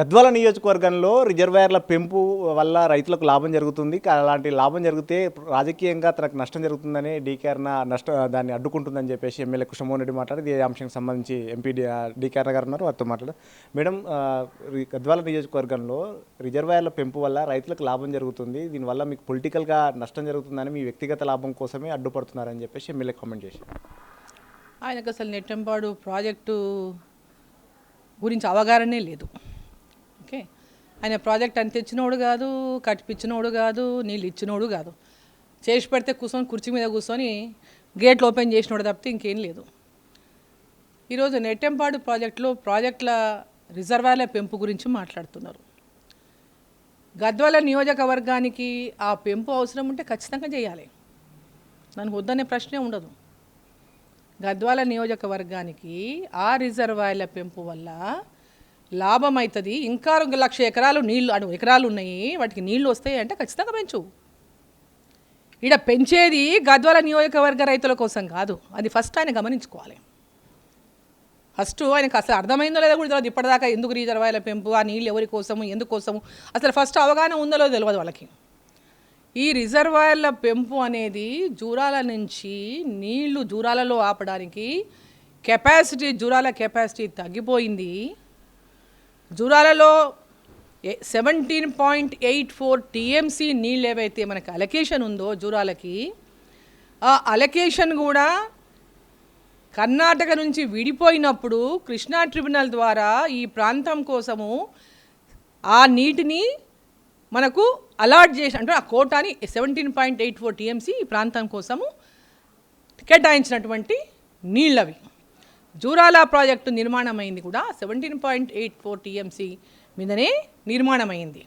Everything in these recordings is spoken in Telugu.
గద్వాల నియోజకవర్గంలో రిజర్వాయర్ల పెంపు వల్ల రైతులకు లాభం జరుగుతుంది. అలాంటి లాభం జరిగితే రాజకీయంగా తనకు నష్టం జరుగుతుందని డీకే అరుణ దాన్ని అడ్డుకుంటుందని చెప్పేసి ఎమ్మెల్యే కృష్ణమోహన్ రెడ్డి మాట్లాడి ఈ అంశానికి సంబంధించి ఎంపీ డీకే అరుణ గారు ఉన్నారు, వారితో మాట్లాడారు. మేడం, గద్వాల నియోజకవర్గంలో రిజర్వాయర్ల పెంపు వల్ల రైతులకు లాభం జరుగుతుంది, దీనివల్ల మీకు పొలిటికల్గా నష్టం జరుగుతుందని మీ వ్యక్తిగత లాభం కోసమే అడ్డుపడుతున్నారని చెప్పేసి ఎమ్మెల్యే కామెంట్ చేశారు. ఆయనకు అసలు నెట్టంపాడు ప్రాజెక్టు గురించి అవగాహనే లేదు. ఓకే, ఆయన ప్రాజెక్ట్ అని తెచ్చినోడు కాదు, కట్టిపించినోడు కాదు, నీళ్ళు ఇచ్చినోడు కాదు. చేసి పెడితే కూర్చొని కుర్చీ మీద కూర్చొని గేట్లు ఓపెన్ చేసినోడు తప్పితే ఇంకేం లేదు. ఈరోజు నెట్టంపాడు ప్రాజెక్టుల రిజర్వాయర్ల పెంపు గురించి మాట్లాడుతున్నారు. గద్వాల నియోజకవర్గానికి ఆ పెంపు అవసరం ఉంటే ఖచ్చితంగా చేయాలి, దానికి వద్దనే ప్రశ్నే ఉండదు. గద్వాల నియోజకవర్గానికి ఆ రిజర్వాయర్ల పెంపు వల్ల లాభం అవుతుంది. ఇంకా 1,00,000 ఎకరాలు నీళ్ళు ఎకరాలు ఉన్నాయి, వాటికి నీళ్ళు వస్తాయి అంటే ఖచ్చితంగా పెంచు. ఇక్కడ పెంచేది గద్వాల నియోజకవర్గ రైతుల కోసం కాదు, అది ఫస్ట్ ఆయన గమనించుకోవాలి. ఫస్ట్ ఆయనకు అసలు అర్థమైందో లేదో కూడా తెలియదు ఇప్పటిదాకా. ఎందుకు రిజర్వాయర్ల పెంపు, ఆ నీళ్ళు ఎవరి కోసము, ఎందుకోసము అసలు ఫస్ట్ అవగాహన ఉందో లేదో తెలియదు వాళ్ళకి. ఈ రిజర్వాయర్ల పెంపు అనేది జూరాల నుంచి నీళ్లు జూరాలలో ఆపడానికి జూరాల కెపాసిటీ తగ్గిపోయింది. జూరాలలో 17.84 టీఎంసీ నీళ్ళు ఏవైతే మనకు అలొకేషన్ ఉందో జూరాలకి, ఆ అలొకేషన్ కూడా కర్ణాటక నుంచి విడిపోయినప్పుడు కృష్ణా ట్రిబ్యునల్ ద్వారా ఈ ప్రాంతం కోసము ఆ నీటిని మనకు అలాట్ చేసి, అంటే ఆ కోటాని 17.84 టీఎంసీ ఈ ప్రాంతం కోసము కేటాయించినటువంటి నీళ్ళవి. జూరాల ప్రాజెక్టు నిర్మాణమైంది కూడా 17.84 టీఎంసీ మీదనే నిర్మాణమైంది.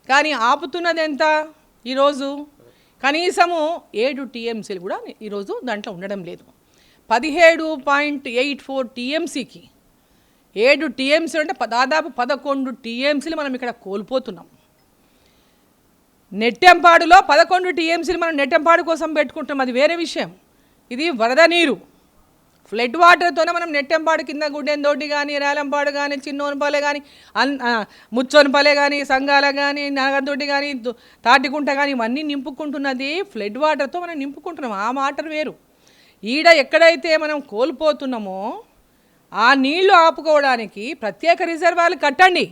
కానీ ఆపుతున్నది ఎంత? ఈరోజు కనీసము 7 టీఎంసీలు కూడా ఈరోజు దాంట్లో ఉండడం లేదు. 17.84 టీఎంసీకి 7 టీఎంసీలు అంటే దాదాపు 11 టీఎంసీలు మనం ఇక్కడ కోల్పోతున్నాం. నెట్టెంపాడులో 11 టీఎంసీలు మనం నెట్టెంపాడు కోసం పెట్టుకుంటాం, అది వేరే విషయం. ఇది వరద నీరు, ఫ్లడ్ వాటర్తోనే మనం నెట్టెంపాడు కింద గుడ్డెందోటి కానీ, రేలంపాడు కానీ, చిన్నోనిపల్లె కానీ, ముచ్చోనిపల్లె కానీ, సంఘాల కానీ, నగరదొడ్డి కానీ, తాటికుంట కానీ ఇవన్నీ నింపుకుంటున్నది ఫ్లడ్ వాటర్తో మనం నింపుకుంటున్నాం. ఆ వాటర్ వేరు. ఈడ ఎక్కడైతే మనం కోల్పోతున్నామో ఆ నీళ్లు ఆపుకోవడానికి ప్రత్యేక రిజర్వాయర్లు కట్టండి,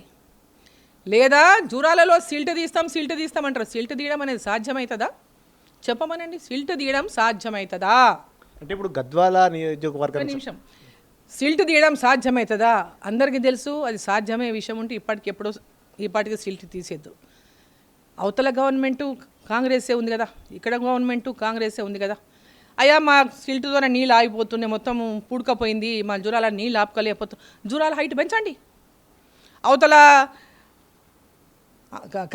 లేదా జూరాలలో సిల్ట్ తీస్తామంటారు. సిల్ట్ తీయడం అనేది సాధ్యమవుతుందా? చెప్పమనండి, సిల్ట్ తీయడం సాధ్యమవుతుందా? అంటే ఇప్పుడు గద్వాల నియోజకవర్గం నిమిషం, సిల్ట్ తీయడం సాధ్యమవుతుందా? అందరికీ తెలుసు అది సాధ్యమయ్యే విషయం ఉంటే ఇప్పటికి సిల్ట్ తీసేద్దు. అవతల గవర్నమెంటు కాంగ్రెసే ఉంది కదా, ఇక్కడ గవర్నమెంటు కాంగ్రెసే ఉంది కదా. అయ్యా మా సిల్ట్తోనే నీళ్ళు ఆగిపోతున్నాయి, మొత్తం పూడుకపోయింది, మా జూరాల నీళ్ళు ఆపుకోలేకపోతుంది. జూరాల హైట్ పెంచండి. అవతల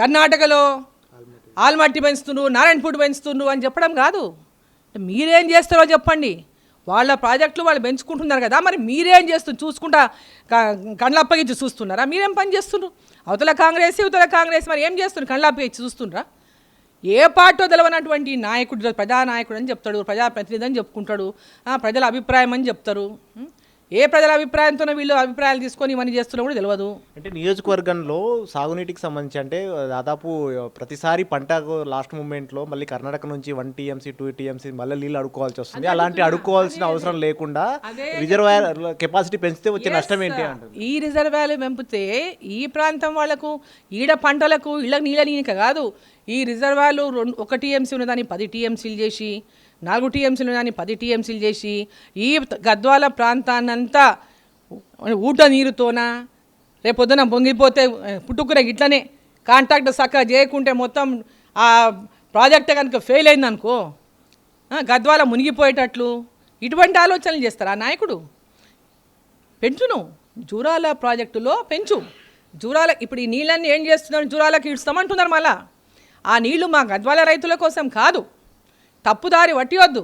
కర్ణాటకలో ఆల్మట్టి పెంచుతుండ్రు, నారాయణపూడి పెంచుతుండ్రు అని చెప్పడం కాదు. మీరేం చేస్తారో చెప్పండి. వాళ్ళ ప్రాజెక్టులు వాళ్ళు పెంచుకుంటున్నారు కదా, మరి మీరేం చేస్తున్నారు? చూసుకుంటా కళ్ళప్పగించి చూస్తున్నారా? మీరేం పని చేస్తున్నారు? అవతల కాంగ్రెస్ మరి ఏం చేస్తున్నారు? కళ్ళప్పగించి చూస్తుండ్రా? ఏ పార్టీ తెలవనటువంటి నాయకుడు ప్రజానాయకుడు అని చెప్తాడు, ప్రజాప్రతినిధి అని చెప్పుకుంటాడు, ప్రజల అభిప్రాయం అని చెప్తారు. ఏ ప్రజల అభిప్రాయంతోనే వీళ్ళు అభిప్రాయాలు తీసుకొని ఇవన్నీ చేస్తున్నా కూడా తెలియదు. అంటే నియోజకవర్గంలో సాగునీటికి సంబంధించి అంటే దాదాపు ప్రతిసారి పంటకు లాస్ట్ మూమెంట్లో మళ్ళీ కర్ణాటక నుంచి 1 టీఎంసీ 2 టీఎంసీ మళ్ళీ నీళ్ళు అడుక్కోవాల్సి వస్తుంది. అలాంటి అడుక్కోవాల్సిన అవసరం లేకుండా రిజర్వాయర్ కెపాసిటీ పెంచితే వచ్చే నష్టం ఏంటి అంటారు. ఈ రిజర్వాయర్లు పెంపితే ఈ ప్రాంతం వాళ్ళకు ఈడ పంటలకు ఇళ్ళకి నీళ్ళ నీనిక కాదు. ఈ రిజర్వాయర్లు 1 టీఎంసీ ఉన్నదాన్ని 10 టీఎంసీలు చేసి, 4 టీఎంసీలు ఉన్నదాన్ని 10 టీఎంసీలు చేసి, ఈ గద్వాల ప్రాంతాన్నంతా ఊట నీరుతోన రేపొద్దున పొంగిపోతే పుట్టుకునే ఇట్లనే కాంట్రాక్ట్ చక్కగా చేయకుంటే మొత్తం ఆ ప్రాజెక్ట్ కనుక ఫెయిల్ అయిందనుకో గద్వాల మునిగిపోయేటట్లు ఇటువంటి ఆలోచనలు చేస్తారు ఆ నాయకుడు. పెంచును జూరాల ప్రాజెక్టులో పెంచు. జూరాల ఇప్పుడు ఈ నీళ్ళన్నీ ఏం చేస్తున్నారు? జూరాలకు ఇస్తామంటున్నారు. మళ్ళా ఆ నీళ్లు మా గద్వాల రైతుల కోసం కాదు, తప్పుదారి పట్టివద్దు.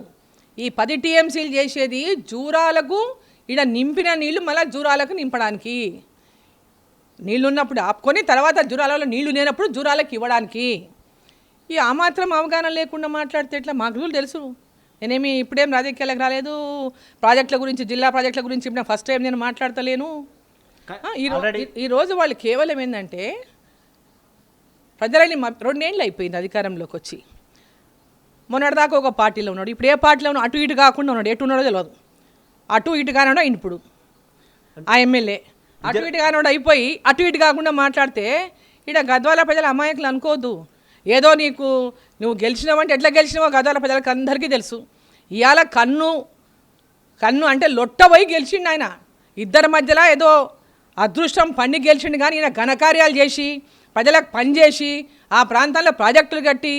ఈ 10 టీఎంసీలు చేసేది జూరాలకు, ఈడ నింపిన నీళ్లు మళ్ళీ జూరాలకు నింపడానికి. నీళ్ళు ఉన్నప్పుడు ఆపుకొని తర్వాత జూరాలలో నీళ్లు లేనప్పుడు జూరాలకు ఇవ్వడానికి. ఈ ఆ మాత్రం అవగాహన లేకుండా మాట్లాడితే ఎట్లా? మాకు తెలుసు. నేనేమి ఇప్పుడేం రాజకీయాలకు రాలేదు. ప్రాజెక్టుల గురించి, జిల్లా ప్రాజెక్టుల గురించి ఇప్పుడు ఫస్ట్ టైం నేను మాట్లాడతలేను. ఈరోజు వాళ్ళు కేవలం ఏంటంటే ప్రజలని 2 ఏళ్ళు అయిపోయింది అధికారంలోకి వచ్చి. మొన్నటిదాకా ఒక పార్టీలో ఉన్నాడు, ఇప్పుడు ఏ పార్టీలో ఉన్నాడు, అటు ఇటు కాకుండా ఉన్నాడు, ఎటు ఉన్నాడో తెలియదు. అటు ఇటు కానివాడు ఇప్పుడు ఆ ఎమ్మెల్యే అటు ఇటు కానివాడు అయిపోయి అటు ఇటు కాకుండా మాట్లాడితే ఇక్కడ గద్వాల ప్రజల అమాయకులు అనుకోవద్దు. ఏదో నువ్వు గెలిచినావంటే ఎట్లా గెలిచినావో గద్వాల ప్రజలకు అందరికీ తెలుసు. ఇవాళ కన్ను అంటే లొట్టబోయి గెలిచిండు ఆయన. ఇద్దరి మధ్యలో ఏదో అదృష్టం పండి గెలిచిండు, కానీ ఈయన ఘనకార్యాలు చేసి ప్రజలకు పనిచేసి ఆ ప్రాంతాల్లో ప్రాజెక్టులు కట్టి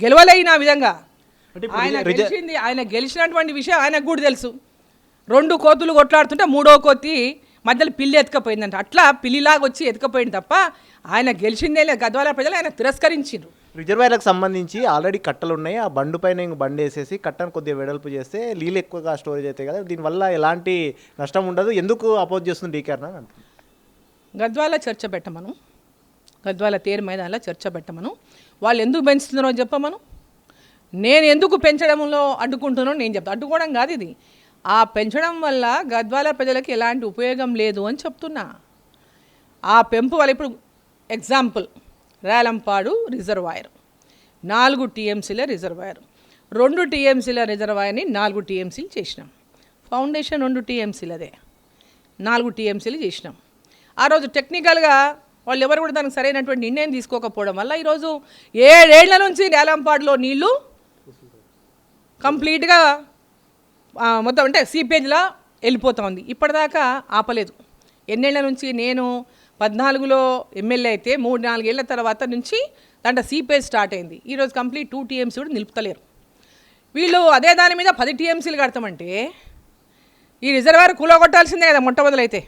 గెలవలేయిన విధంగా ఆయన గెలిచినటువంటి విషయం ఆయనకు కూడా తెలుసు. 2 కోతులు కొట్లాడుతుంటే 3వ కోతి మధ్యలో పిల్లి ఎత్తుకపోయిందంట. అట్లా పిల్లిలాగా వచ్చి ఎత్తుకపోయింది తప్ప ఆయన గెలిచిందే లేదు. గద్వాల ప్రజలు ఆయన తిరస్కరించారు. రిజర్వాయర్లకు సంబంధించి ఆల్రెడీ కట్టలు ఉన్నాయి, ఆ బండు పైన ఇంక బండి వేసేసి కట్టను కొద్దిగా వెడల్పు చేస్తే నీళ్ళు ఎక్కువగా స్టోరేజ్ అవుతాయి కదా, దీనివల్ల ఎలాంటి నష్టం ఉండదు, ఎందుకు అపోజ్ చేస్తుంది డీకేఆర్ అని అంటున్నారు. గద్వాల చర్చ పెట్టమను, గద్వాల తేరు మైదానంలో చర్చ పెట్టమను. వాళ్ళు ఎందుకు పెంచుతున్నారో చెప్పమను. నేను ఎందుకు పెంచడంలో అడ్డుకుంటున్నానో నేను చెప్తాను. అడ్డుకోవడం కాదు ఇది, ఆ పెంచడం వల్ల గద్వాల ప్రజలకు ఎలాంటి ఉపయోగం లేదు అని చెప్తున్నా. ఆ పెంపు వల్ల ఇప్పుడు ఎగ్జాంపుల్ రేలంపాడు రిజర్వాయర్ 4 టీఎంసీల రిజర్వాయర్, 2 టీఎంసీల రిజర్వాయర్ని 4 టీఎంసీలు చేసినాం. ఫౌండేషన్ 2 టీఎంసీలదే 4 టీఎంసీలు చేసినాం. ఆ రోజు టెక్నికల్గా వాళ్ళు ఎవరు కూడా దానికి సరైనటువంటి నిర్ణయం తీసుకోకపోవడం వల్ల ఈరోజు 7 ఏళ్ల నుంచి రేలంపాడులో నీళ్లు కంప్లీట్గా మొత్తం అంటే సీపేజ్లా వెళ్ళిపోతూ ఉంది. ఇప్పటిదాకా ఆపలేదు. ఎన్నేళ్ల నుంచి నేను 14లో ఎమ్మెల్యే అయితే 3-4 ఏళ్ల తర్వాత నుంచి దాంట్లో సీపేజ్ స్టార్ట్ అయింది. ఈరోజు కంప్లీట్ 2 టీఎంసీ కూడా నిలుపుతలేరు వీళ్ళు. అదే దాని మీద 10 టీఎంసీలు కడతామంటే ఈ రిజర్వాయర్ కూలగొట్టాల్సిందే కదా. మొట్టమొదలైతే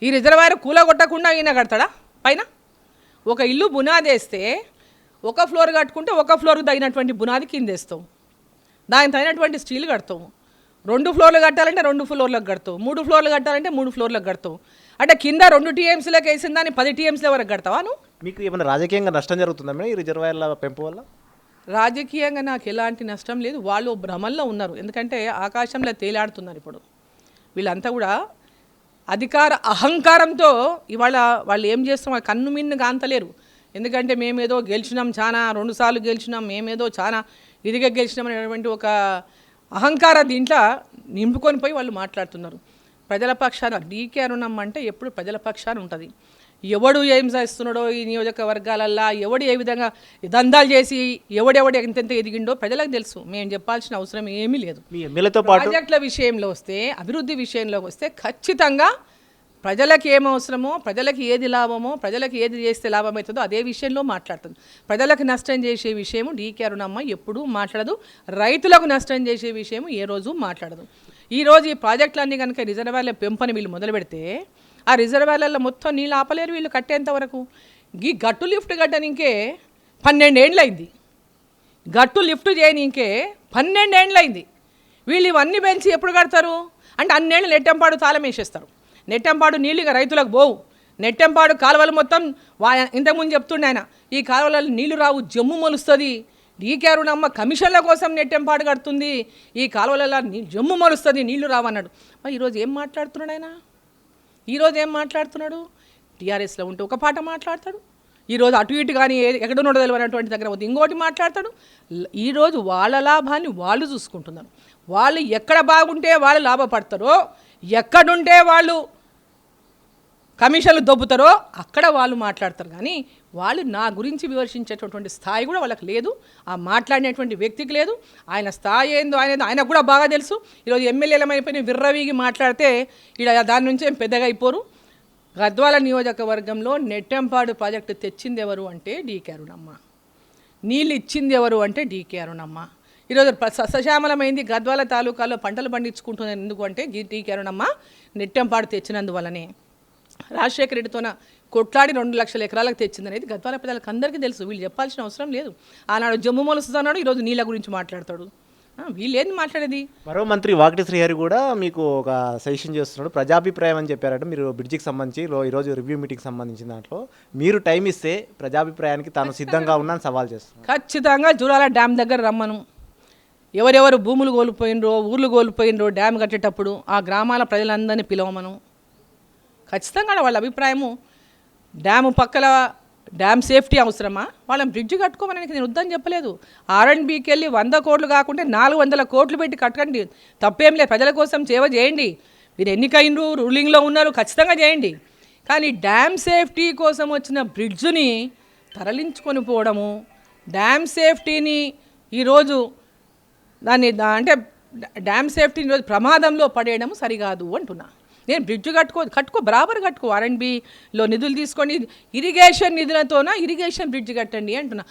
ఈ రిజర్వాయర్ కూలగొట్టకుండా ఈయన కడతాడా? పైన ఒక ఇల్లు బునాది వేస్తే 1 ఫ్లోర్ కట్టుకుంటే 1 ఫ్లోర్కి తగినటువంటి బునాది కింద వేస్తావు, దానికి తగినటువంటి స్టీల్ కడతావు. 2 ఫ్లోర్లు కట్టాలంటే 2 ఫ్లోర్లకు కడతావు, 3 ఫ్లోర్లు కట్టాలంటే 3 ఫ్లోర్లకు కడతావు. అంటే కింద 2 టీఎంసీలకు వేసిన దాన్ని 10 టీఎంసీల వరకు కడతావా నువ్వు? మీకు ఏమైనా రాజకీయంగా నష్టం జరుగుతుందా మేడం ఈ రిజర్వాయర్ల పెంపు వల్ల? రాజకీయంగా నాకు ఎలాంటి నష్టం లేదు. వాళ్ళు భ్రమల్లో ఉన్నారు, ఎందుకంటే ఆకాశంలో తేలాడుతున్నారు. ఇప్పుడు వీళ్ళంతా కూడా అధికార అహంకారంతో ఇవాళ వాళ్ళు ఏం చేస్తాం, కన్ను మిన్ను కాంతలేరు. ఎందుకంటే మేమేదో గెలిచినాం, చాలా 2 సార్లు గెలిచినాం, మేమేదో చాలా ఇదిగా గెలిచినాం అనేటువంటి ఒక అహంకార దీంట్లో నింపుకొని పోయి వాళ్ళు మాట్లాడుతున్నారు. ప్రజల పక్షాన డీకేఆర్ ఉన్నామంటే ఎప్పుడు ప్రజల పక్షాన ఉంటుంది. ఎవడు ఏం చేస్తున్నాడో ఈ నియోజకవర్గాలల్లో, ఎవడు ఏ విధంగా దందాలు చేసి ఎవడెవడు ఎంతెంత ఎదిగిండో ప్రజలకు తెలుసు. మేము చెప్పాల్సిన అవసరం ఏమీ లేదు. ప్రాజెక్టుల విషయంలో వస్తే, అభివృద్ధి విషయంలో వస్తే ఖచ్చితంగా ప్రజలకు ఏం అవసరమో, ప్రజలకు ఏది లాభమో, ప్రజలకు ఏది చేస్తే లాభం అవుతుందో అదే విషయంలో మాట్లాడుతుంది. ప్రజలకు నష్టం చేసే విషయం డీకేఆర్ ఉన్నమ్మ ఎప్పుడూ మాట్లాడదు. రైతులకు నష్టం చేసే విషయం ఏ రోజు మాట్లాడదు. ఈరోజు ఈ ప్రాజెక్టులన్నీ కనుక రిజర్వాయర్ల పెంపని వీళ్ళు మొదలు పెడితే ఆ రిజర్వాయర్లలో మొత్తం నీళ్ళు ఆపలేరు వీళ్ళు కట్టేంత వరకు. ఈ గట్టు లిఫ్ట్ కట్టడానికే 12 ఏళ్ళు అయింది. గట్టు లిఫ్ట్ చేయనీకే 12 ఏళ్ళు అయింది. వీళ్ళు ఇవన్నీ పెంచి ఎప్పుడు కడతారు అంటే అన్నేళ్ళు నెట్టంపాడు తాళం వేసేస్తారు. నెట్టంపాడు నీళ్ళు ఇక రైతులకు పోవు. నెట్టంపాడు కాలువలు మొత్తం ఇంతకుముందు చెప్తుండే ఆయన, ఈ కాలువలలో నీళ్లు రావు, జమ్ము మొలుస్తుంది. డీకేఆర్ ఉన్నమ్మ కమిషన్ల కోసం నెట్టంపాడు కడుతుంది, ఈ కాలువలలో జమ్ము మొలుస్తుంది, నీళ్లు రావన్నాడు. మరి ఈరోజు ఏం మాట్లాడుతున్నాడు ఆయన? ఈరోజు ఏం మాట్లాడుతున్నాడు? టీఆర్ఎస్లో ఉంటే ఒక పాట మాట్లాడతాడు, ఈరోజు అటు ఇటు కానీ ఎక్కడున్నో తెలియనటువంటి దగ్గర పోతే ఇంకోటి మాట్లాడతాడు. ఈరోజు వాళ్ళ లాభాన్ని వాళ్ళు చూసుకుంటున్నారు. వాళ్ళు ఎక్కడ బాగుంటే వాళ్ళు లాభపడతారో, ఎక్కడుంటే వాళ్ళు కమిషన్లు దొబ్బుతారో అక్కడ వాళ్ళు మాట్లాడతారు. కానీ వాళ్ళు నా గురించి విమర్శించేటటువంటి స్థాయి కూడా వాళ్ళకి లేదు, ఆ మాట్లాడినటువంటి వ్యక్తికి లేదు. ఆయన స్థాయి ఏందో ఆయనకు కూడా బాగా తెలుసు. ఈరోజు ఎమ్మెల్యేలమైపోయిన విర్రవీగి మాట్లాడితే ఇక్కడ దాని నుంచి ఏం పెద్దగా అయిపోరు. గద్వాల నియోజకవర్గంలో నెట్టంపాడు ప్రాజెక్టు తెచ్చింది ఎవరు అంటే డీకేఆర్ ఉన్నమ్మ, నీళ్ళు ఇచ్చింది ఎవరు అంటే డీకేఆర్ ఉన్నమ్మ. ఈరోజు సస్యశ్యామలమైంది గద్వాల తాలూకాలో పంటలు పండించుకుంటున్నారు. ఎందుకు అంటే డీకేఆర్ ఉన్నమ్మ నెట్టంపాడు తెచ్చినందువల్లనే. రాజశేఖర రెడ్డితోన కొట్లాడి 2 లక్షల ఎకరాలకు తెచ్చిందనేది గద్వాల ప్రజలకు అందరికీ తెలుసు. వీళ్ళు చెప్పాల్సిన అవసరం లేదు. ఆనాడు జమ్ము మొలుస్తున్నాడు, ఈరోజు నీళ్ళ గురించి మాట్లాడతాడు. వీళ్ళేంది మాట్లాడేది? మరో మంత్రి వాకిటి శ్రీహరి కూడా మీకు ఒక సజెషన్ చేస్తున్నాడు, ప్రజాభిప్రాయం అని చెప్పారట. మీరు బ్రిడ్జికి సంబంధించి ఈరోజు రివ్యూ మీటింగ్కి సంబంధించిన దాంట్లో మీరు టైం ఇస్తే ప్రజాభిప్రాయానికి తాను సిద్ధంగా ఉన్నాను సవాల్ చేస్తున్నాను. ఖచ్చితంగా జూరాల డ్యామ్ దగ్గర రమ్మను, ఎవరెవరు భూములు కోల్పోయినరో ఊర్లు కోల్పోయినరో డ్యామ్ కట్టేటప్పుడు ఆ గ్రామాల ప్రజలందరినీ పిలవమను. ఖచ్చితంగా వాళ్ళ అభిప్రాయము డ్యాము పక్కల డ్యామ్ సేఫ్టీ అవసరమా, వాళ్ళని బ్రిడ్జ్ కట్టుకోమని నేను వద్దని చెప్పలేదు. R&Bకి వెళ్ళి 100 కోట్లు కాకుంటే 400 కోట్లు పెట్టి కట్టండి, తప్పేం లేదు. ప్రజల కోసం సేవ చేయండి. మీరు ఎన్నికైనరు, రూలింగ్లో ఉన్నారు, ఖచ్చితంగా చేయండి. కానీ డ్యామ్ సేఫ్టీ కోసం వచ్చిన బ్రిడ్జ్ని తరలించుకొని పోవడము, డ్యామ్ సేఫ్టీని ఈరోజు దాన్ని అంటే డ్యామ్ సేఫ్టీని ఈరోజు ప్రమాదంలో పడేయడం సరికాదు అంటున్నా. నేను బ్రిడ్జ్ కట్టుకో బరాబర్ కట్టుకో. R&Bలో నిధులు తీసుకొని ఇరిగేషన్ నిధులతోన ఇరిగేషన్ బ్రిడ్జ్ కట్టండి అంటున్నా.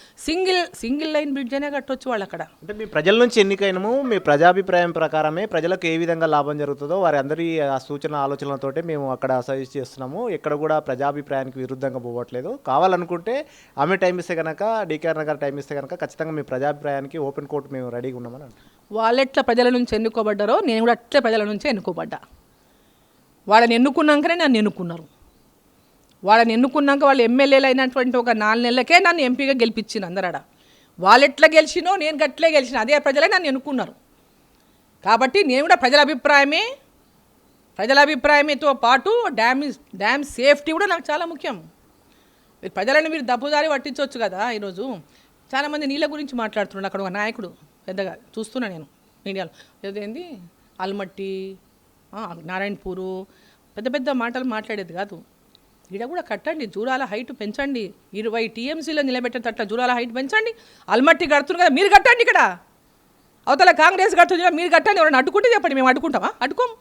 సింగిల్ లైన్ బ్రిడ్జ్ అనే కట్టొచ్చు వాళ్ళు అక్కడ. అంటే మీ ప్రజల నుంచి ఎన్నికైనము, మీ ప్రజాభిప్రాయం ప్రకారమే ప్రజలకు ఏ విధంగా లాభం జరుగుతుందో వారి అందరి ఆ సూచన ఆలోచనలతోటే మేము అక్కడ సజెస్ట్ చేస్తున్నాము. ఎక్కడ కూడా ప్రజాభిప్రాయానికి విరుద్ధంగా పోవట్లేదు. కావాలనుకుంటే ఆమె టైం ఇస్తే కనుక, DKR గారు టైం ఇస్తే కనుక ఖచ్చితంగా మీ ప్రజాభిప్రాయానికి ఓపెన్ కోర్టు మేము రెడీగా ఉన్నామని అంటారు. వాళ్ళెట్లా ప్రజల నుంచి ఎన్నుకోబడ్డారో నేను కూడా అట్లే ప్రజల నుంచే ఎన్నుకోబడ్డా. వాళ్ళని ఎన్నుకున్నాకనే నన్ను ఎన్నుకున్నారు. వాళ్ళని ఎన్నుకున్నాక వాళ్ళు ఎమ్మెల్యేలు అయినటువంటి ఒక 4 నెలలకే నన్ను ఎంపీగా గెలిపించింది అందరాడ. వాళ్ళు ఎట్లా గెలిచినో నేను గట్లే గెలిచిన, అదే ప్రజలే నన్ను ఎన్నుకున్నారు. కాబట్టి నేను కూడా ప్రజల అభిప్రాయమేతో పాటు డ్యామ్ సేఫ్టీ కూడా నాకు చాలా ముఖ్యం. ప్రజలను మీరు దప్పుదారి పట్టించవచ్చు కదా. ఈరోజు చాలామంది నీళ్ళ గురించి మాట్లాడుతున్నాడు. అక్కడ ఒక నాయకుడు పెద్దగా చూస్తున్నా నేను మీడియాలో, ఏంది ఆల్మట్టి, నారాయణపూరు, పెద్ద మాటలు మాట్లాడేది కాదు. ఈడ కూడా కట్టండి, జూరాల హైట్ పెంచండి, 20 TMCలో నిలబెట్టేటట్ల జూరాల హైట్ పెంచండి. అల్మట్టి కడుతున్నారు కదా, మీరు కట్టండి. ఇక్కడ అవతల కాంగ్రెస్ కడుతుంది, మీరు కట్టండి. ఎవరైనా అడ్డుకుంటే చెప్పండి, మేము అడ్డుకుంటామా? అడ్డుకోము.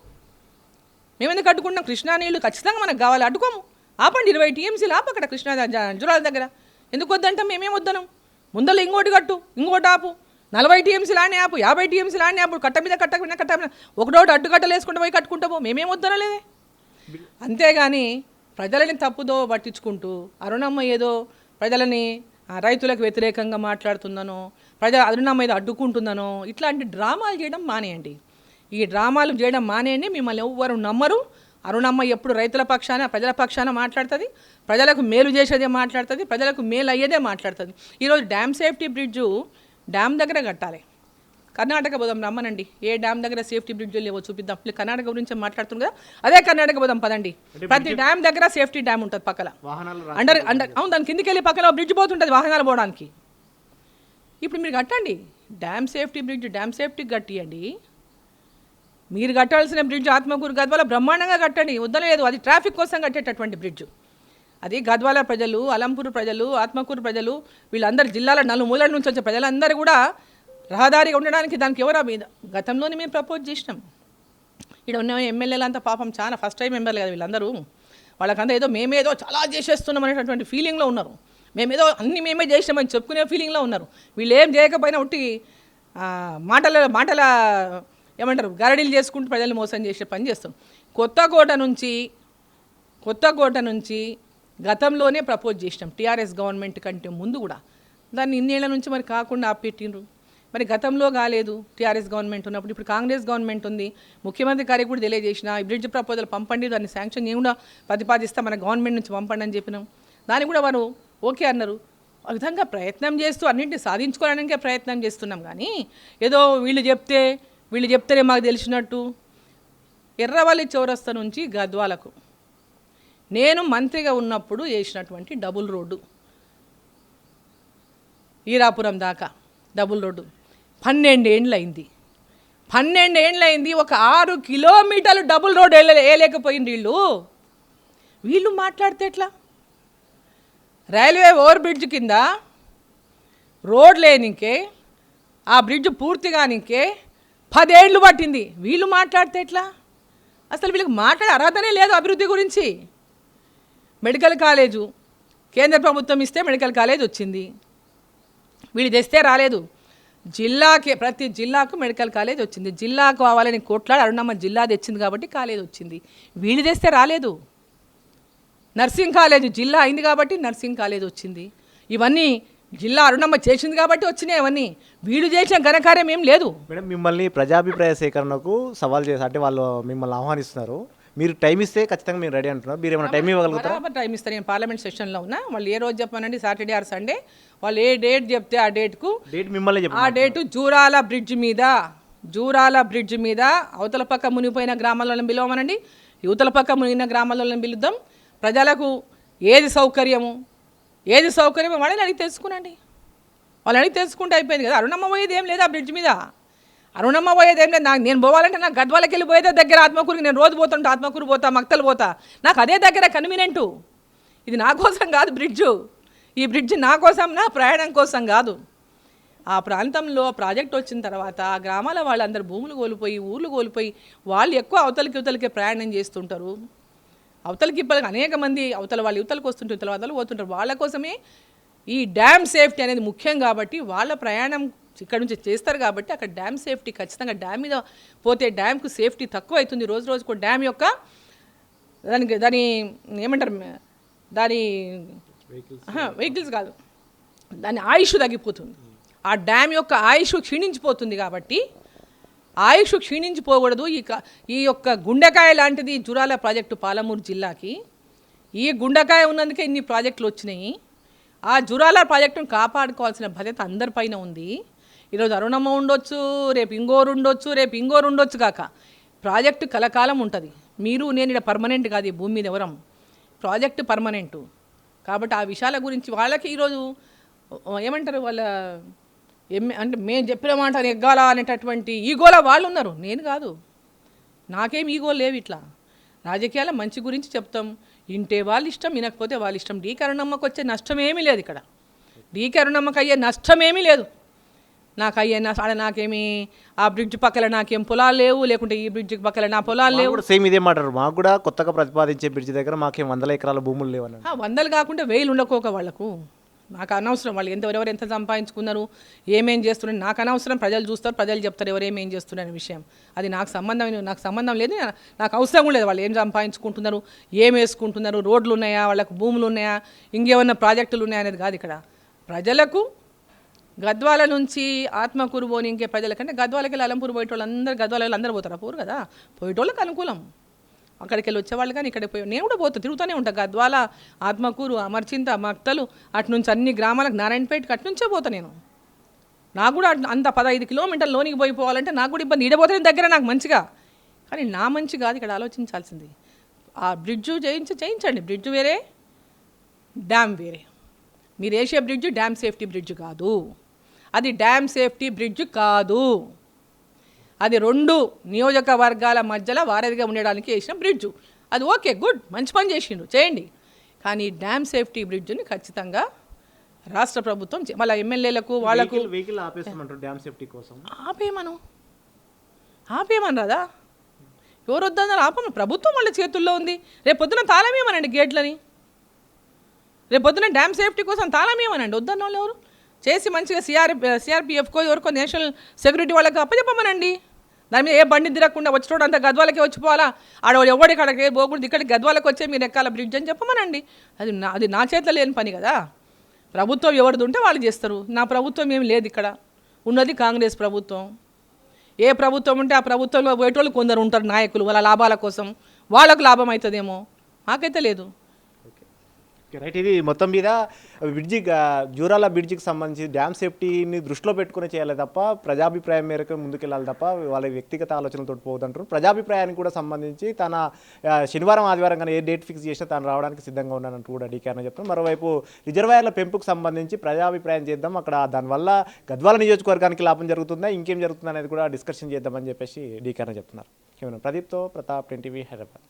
మేము ఎందుకు అడ్డుకుంటాం? కృష్ణా నీళ్ళు ఖచ్చితంగా మనకు కావాలి, అడ్డుకోము. ఆపండి, 20 TMCలు ఆపు అక్కడ కృష్ణా జూరాల దగ్గర. ఎందుకు వద్దంటాం? మేమేం వద్దనం. ముందర ఇంకోటి కట్టు, ఇంకోటి ఆపు, 40 TMCలు ఆనే ఆపు, 50 TMCలు ఆనే ఆపు. కట్ట మీద ఒకటోటి అడ్డుకట్టలు వేసుకుంటూ పోయి కట్టుకుంటాము, మేమేం వద్దనలేదే. అంతేగాని ప్రజలని తప్పుదో పట్టించుకుంటూ అరుణమ్మ ఏదో ప్రజలని రైతులకు వ్యతిరేకంగా మాట్లాడుతుందనో, అరుణమ్మ ఏదో అడ్డుకుంటుందనో ఇట్లాంటి డ్రామాలు చేయడం మానేయండి. ఈ డ్రామాలు చేయడం మానేయండి. మిమ్మల్ని ఎవ్వరు నమ్మరు. అరుణమ్మ ఎప్పుడు రైతుల పక్షాన, ప్రజల పక్షాన మాట్లాడుతుంది, ప్రజలకు మేలు చేసేదే మాట్లాడుతుంది, ప్రజలకు మేలు అయ్యేదే మాట్లాడుతుంది. ఈరోజు డ్యామ్ సేఫ్టీ బ్రిడ్జు డ్యామ్ దగ్గర కట్టాలి. కర్ణాటక పోదాం రమ్మనండి, ఏ డ్యామ్ దగ్గర సేఫ్టీ బ్రిడ్జ్ లేవో చూపిద్దాం. కర్ణాటక గురించి మాట్లాడుతుంది కదా, అదే కర్ణాటక పోదాం పదండి. ప్రతి డ్యామ్ దగ్గర సేఫ్టీ డ్యామ్ ఉంటుంది పక్కన, అండర్ అవును, దాని కిందికి వెళ్ళి పక్కన బ్రిడ్జ్ పోతుంటుంది వాహనాలు పోవడానికి. ఇప్పుడు మీరు కట్టండి dam safety bridge, dam safety కట్టియండి. మీరు కట్టాల్సిన బ్రిడ్జ్ ఆత్మకూరు గద్వాల బ్రహ్మాండంగా కట్టండి, వద్దలేదు. అది ట్రాఫిక్ కోసం కట్టేటటువంటి బ్రిడ్జ్. అది గద్వాల ప్రజలు, అలంపూర్ ప్రజలు, ఆత్మకూరు ప్రజలు, వీళ్ళందరూ జిల్లాల నలుమూలల నుంచి వచ్చే ప్రజలందరూ కూడా రహదారిగా ఉండడానికి దానికి ఎవరా మీద గతంలోనే మేము ప్రపోజ్ చేసినాం. ఇక్కడ ఉన్న ఎమ్మెల్యేలు అంతా పాపం చాలా ఫస్ట్ టైం మెంబర్లు కదా వీళ్ళందరూ. వాళ్ళకంతా ఏదో మేమేదో చాలా చేసేస్తున్నాం అనేటటువంటి ఫీలింగ్లో ఉన్నారు. మేమేదో అన్నీ మేమే చేసినామని చెప్పుకునే ఫీలింగ్లో ఉన్నారు. వీళ్ళు ఏం చేయకపోయినా ఉట్టి మాటల ఏమంటారు గరడీలు చేసుకుంటూ ప్రజల్ని మోసం చేసే పని చేస్తాం. కొత్తకోట నుంచి గతంలోనే ప్రపోజ్ చేసినాం, TRS గవర్నమెంట్ కంటే ముందు కూడా. దాన్ని ఇన్నేళ్ల నుంచి మరి కాకుండా ఆపెట్టిండ్రు. మరి గతంలో కాలేదు TRS గవర్నమెంట్ ఉన్నప్పుడు. ఇప్పుడు కాంగ్రెస్ గవర్నమెంట్ ఉంది. ముఖ్యమంత్రి గారికి కూడా తెలియజేసిన ఈ బ్రిడ్జ్ ప్రపోజల్ పంపండి, దాన్ని శాంక్షన్ నేను కూడా ప్రతిపాదిస్తా, మన గవర్నమెంట్ నుంచి పంపండి అని చెప్పినాం. దాన్ని కూడా వారు ఓకే అన్నారు. ఆ విధంగా ప్రయత్నం చేస్తూ అన్నింటినీ సాధించుకోవడానికే ప్రయత్నం చేస్తున్నాం. కానీ ఏదో వీళ్ళు చెప్తేనే మాకు తెలిసినట్టు. ఎర్రవల్లి చౌరస్తా నుంచి గద్వాలకు నేను మంత్రిగా ఉన్నప్పుడు చేసినటువంటి డబుల్ రోడ్డు, ఈరాపురం దాకా డబుల్ రోడ్డు 12 ఏండ్లు అయింది. ఒక 6 కిలోమీటర్లు డబుల్ రోడ్ వేయలేకపోయింది వీళ్ళు మాట్లాడితే ఎట్లా? రైల్వే ఓవర్ బ్రిడ్జ్ కింద రోడ్ లేనికే, ఆ బ్రిడ్జ్ పూర్తిగానికే 10 ఏళ్ళు పట్టింది. వీళ్ళు మాట్లాడితే ఎట్లా? అసలు వీళ్ళకి మాట్లాడే అర్హతనే లేదు అభివృద్ధి గురించి. మెడికల్ కాలేజు కేంద్ర ప్రభుత్వం ఇస్తే మెడికల్ కాలేజ్ వచ్చింది, వీళ్ళు తెస్తే రాలేదు. ప్రతి జిల్లాకు మెడికల్ కాలేజ్ వచ్చింది. జిల్లాకు కావాలని కొట్లాడి అరుణమ్మ జిల్లా తెచ్చింది కాబట్టి కాలేజ్ వచ్చింది. వీళ్ళు తెస్తే రాలేదు. నర్సింగ్ కాలేజ్ జిల్లా అయింది కాబట్టి నర్సింగ్ కాలేజ్ వచ్చింది. ఇవన్నీ జిల్లా అరుణమ్మ చేసింది కాబట్టి వచ్చినాయి. అవన్నీ వీళ్ళు చేసిన ఘనకార్యం ఏం లేదు. మేడం, మిమ్మల్ని ప్రజాభిప్రాయ సేకరణకు సవాల్ చేసి అంటే వాళ్ళు మిమ్మల్ని ఆహ్వానిస్తున్నారు. మీరు టైం ఇస్తే ఖచ్చితంగా మీరు రెడీ అంటున్నారు. మీరు ఏమైనా టైం ఇవ్వగలుగుతారా? బరాబర్ టైం ఇస్తారు. నేను పార్లమెంట్ సెషన్లో ఉన్నా. వాళ్ళు ఏ రోజు చెప్పానండి, సాటర్డే ఆర్ సండే, వాళ్ళు ఏ డేట్ చెప్తే ఆ డేట్కు డేట్ మిమ్మల్ని ఆ డేటు జూరాల బ్రిడ్జ్ మీద అవతల పక్క మునిగిపోయిన గ్రామాలను పిలవమనండి, యువతల పక్క మునిగిన గ్రామాలను పిలుద్దాం. ప్రజలకు ఏది సౌకర్యము వాళ్ళని అడిగి తెలుసుకునండి. వాళ్ళు అడిగి తెలుసుకుంటే అయిపోయింది కదా. అరుణమ్మ పోయేది ఏం లేదు ఆ బ్రిడ్జ్ మీద, అరుణమ్మ పోయేది ఏం లేదు. నేను పోవాలంటే నాకు గద్వాలకి వెళ్ళి పోయేదే దగ్గర, ఆత్మకూరుకి నేను రోజు పోతుంటా, ఆత్మకూరు పోతా, మక్తలు పోతా, నాకు అదే దగ్గర కన్వీనియంటు. ఇది నా కోసం కాదు బ్రిడ్జు, ఈ బ్రిడ్జ్ నా కోసం, నా ప్రయాణం కోసం కాదు. ఆ ప్రాంతంలో ప్రాజెక్ట్ వచ్చిన తర్వాత ఆ గ్రామాల వాళ్ళందరూ భూములు కోల్పోయి, ఊర్లు కోల్పోయి, వాళ్ళు ఎక్కువ అవతలకి ప్రయాణం చేస్తుంటారు. అవతలకి ఇప్పటికి అనేక మంది అవతల వాళ్ళు యువతలకు వస్తుంటారు, యువతల వాళ్ళు పోతుంటారు. వాళ్ళ కోసమే ఈ డ్యామ్ సేఫ్టీ అనేది ముఖ్యం కాబట్టి వాళ్ళ ప్రయాణం ఇక్కడ నుంచి చేస్తారు కాబట్టి అక్కడ డ్యామ్ సేఫ్టీ ఖచ్చితంగా. డ్యామ్ మీద పోతే డ్యామ్కు సేఫ్టీ తక్కువ అవుతుంది. రోజు రోజుకు డ్యామ్ యొక్క దాని ఏమంటారు, దాని వెహికల్స్ కాదు, దాని ఆయుష్ తగ్గిపోతుంది. ఆ డ్యామ్ యొక్క ఆయుష్ క్షీణించిపోతుంది కాబట్టి ఆయుష్ క్షీణించిపోకూడదు. ఈ యొక్క గుండెకాయ లాంటిది జూరాల ప్రాజెక్టు పాలమూరు జిల్లాకి. ఈ గుండెకాయ ఉన్నందుకే ఇన్ని ప్రాజెక్టులు వచ్చినాయి. ఆ జూరాల ప్రాజెక్టును కాపాడుకోవాల్సిన బాధ్యత అందరిపైన ఉంది. ఈరోజు అరుణమ్మ ఉండొచ్చు, రేపు ఇంగోరు ఉండొచ్చు కాక ప్రాజెక్టు కలకాలం ఉంటుంది. మీరు నేను ఇక్కడ పర్మనెంట్ కాదు, ఈ భూమి మీద ఎవరం, ప్రాజెక్టు పర్మనెంటు కాబట్టి ఆ విషయాల గురించి వాళ్ళకి ఈరోజు ఏమంటారు, వాళ్ళ అంటే మేము చెప్పిన మాట ఎగ్గాల అనేటటువంటి ఈగోలో వాళ్ళు ఉన్నారు. నేను కాదు, నాకేం ఈగో లేవు. ఇట్లా రాజకీయాల మంచి గురించి చెప్తాం, ఇంటే వాళ్ళ ఇష్టం, వినకపోతే వాళ్ళ ఇష్టం. డీ కరుణమ్మకు వచ్చే నష్టం ఏమీ లేదు ఇక్కడ, డీ కరుణమ్మకు అయ్యే నష్టం ఏమీ లేదు. నాకేమి ఆ బ్రిడ్జ్ పక్కన నాకేం పొలాలు లేవు, లేకుంటే ఈ బ్రిడ్జ్ పక్కన నా పొలాలు లేవు. సేమ్ ఇదే మాట్లాడారు. మాకు కూడా కొత్తగా ప్రతిపాదించే బ్రిడ్జ్ దగ్గర మాకేం 100 ఎకరాల భూములు లేవు. వందలు కాకుండా 1000 ఉండకోక వాళ్ళకు. నాకు అనవసరం వాళ్ళు ఎవరెవరు ఎంత సంపాదించుకున్నారు, ఏమేం చేస్తున్నారు నాకు అనవసరం. ప్రజలు చూస్తారు, ప్రజలు చెప్తారు ఎవరేమేం చేస్తున్నారు అనే విషయం. అది నాకు సంబంధం లేదు, నాకు అవసరం కూడా లేదు. వాళ్ళు ఏం సంపాదించుకుంటున్నారు, ఏం వేసుకుంటున్నారు, రోడ్లు ఉన్నాయా, వాళ్ళకు భూములు ఉన్నాయా, ఇంకేమన్నా ప్రాజెక్టులు ఉన్నాయా అనేది కాదు ఇక్కడ. ప్రజలకు గద్వాల నుంచి ఆత్మకూరు పోని ఇంకే ప్రజలకంటే గద్వాలకి వెళ్ళి అలంపూర్ పోయేటోళ్ళు అందరూ గద్వాల అందరూ పోతారు. పోరు కదా, పోయేటోళ్ళకి అనుకూలం. అక్కడికి వెళ్ళి వచ్చేవాళ్ళు కానీ ఇక్కడికి పోయి నేను కూడా తిరుగుతూనే ఉంటాను. గద్వాల, ఆత్మకూరు, అమర్చింత, మక్తలు, అటు నుంచి అన్ని గ్రామాలకు, నారాయణపేటకి అటు నుంచే పోతా నేను. నాకు కూడా అంత 15 కిలోమీటర్ల లోనికి పోవాలంటే నాకు కూడా ఇబ్బంది. ఈడపోతే దగ్గర నాకు మంచిగా, కానీ నా మంచి కాదు ఇక్కడ ఆలోచించాల్సింది. ఆ బ్రిడ్జు చేయించండి. బ్రిడ్జు వేరే, డ్యామ్ వేరే. మీరు వేసే బ్రిడ్జు డ్యామ్ సేఫ్టీ బ్రిడ్జ్ కాదు, అది డ్యామ్ సేఫ్టీ బ్రిడ్జ్ కాదు. అది 2 నియోజకవర్గాల మధ్యలో వారధిగా ఉండడానికి వేసిన బ్రిడ్జు. అది ఓకే, గుడ్, మంచి పని చేయండి. కానీ డ్యామ్ సేఫ్టీ బ్రిడ్జ్ని ఖచ్చితంగా రాష్ట్ర ప్రభుత్వం మళ్ళీ ఎమ్మెల్యేలకు వాళ్ళకు డ్యామ్ సేఫ్టీ కోసం ఆపేయమని రాదా? ఎవరు వద్దన్నారు? ఆపమని. ప్రభుత్వం వాళ్ళ చేతుల్లో ఉంది. రేపు పొద్దున తాళమేమనండి గేట్లని, రేపు పొద్దున డ్యామ్ సేఫ్టీ కోసం తాళమేమనండి. వద్దన్న వాళ్ళు ఎవరు చేసి మంచిగా సిఆర్పిఎఫ్కో ఎవరికో నేషనల్ సెక్యూరిటీ వాళ్ళకి అప్పచెప్పమనండి. దాని మీద ఏ బండి తిరగకుండా వచ్చేటోడు అంతా గద్వాలకే వచ్చిపోవాలా, ఎవడి అక్కడికి పోకూడదు, ఇక్కడికి గద్వాలకు వచ్చే మీరు ఎక్కాల బ్రిడ్జ్ అని చెప్పమనండి. అది నా చేతిలో లేని పని కదా. ప్రభుత్వం ఎవరిది ఉంటే వాళ్ళు చేస్తారు. నా ప్రభుత్వం ఏమి లేదు ఇక్కడ, ఉన్నది కాంగ్రెస్ ప్రభుత్వం. ఏ ప్రభుత్వం ఉంటే ఆ ప్రభుత్వంలో పోయేటోళ్ళు కొందరు ఉంటారు నాయకులు, వాళ్ళ లాభాల కోసం, వాళ్ళకు లాభం అవుతుందేమో, మాకైతే లేదు. రైట్. ఇది మొత్తం మీద జూరాల బ్రిడ్జికి సంబంధించి డ్యామ్ సేఫ్టీని దృష్టిలో పెట్టుకుని చేయాలి తప్ప ప్రజాభిప్రాయం మేరకు ముందుకెళ్ళాలి తప్ప వాళ్ళ వ్యక్తిగత ఆలోచనలతో పోవద్దంటారు. ప్రజాభిప్రాయానికి కూడా సంబంధించి తన శనివారం ఆదివారం కానీ ఏ డేట్ ఫిక్స్ చేసినా తాను రావడానికి సిద్ధంగా ఉన్నానంటూ కూడా డీకే అన్న చెప్తాను. మరోవైపు రిజర్వాయర్ల పెంపుకు సంబంధించి ప్రజాభిప్రాయం చేద్దాం, అక్కడ దానివల్ల గద్వాల నియోజకవర్గానికి లాభం జరుగుతుందా, ఇంకేం జరుగుతుందా అనేది కూడా డిస్కషన్ చేద్దామని చెప్పేసి డీకే అన్న చెప్తున్నారు. కేవలం ప్రదీప్తో ప్రతాప్, 10 టీవీ, హైదరాబాద్.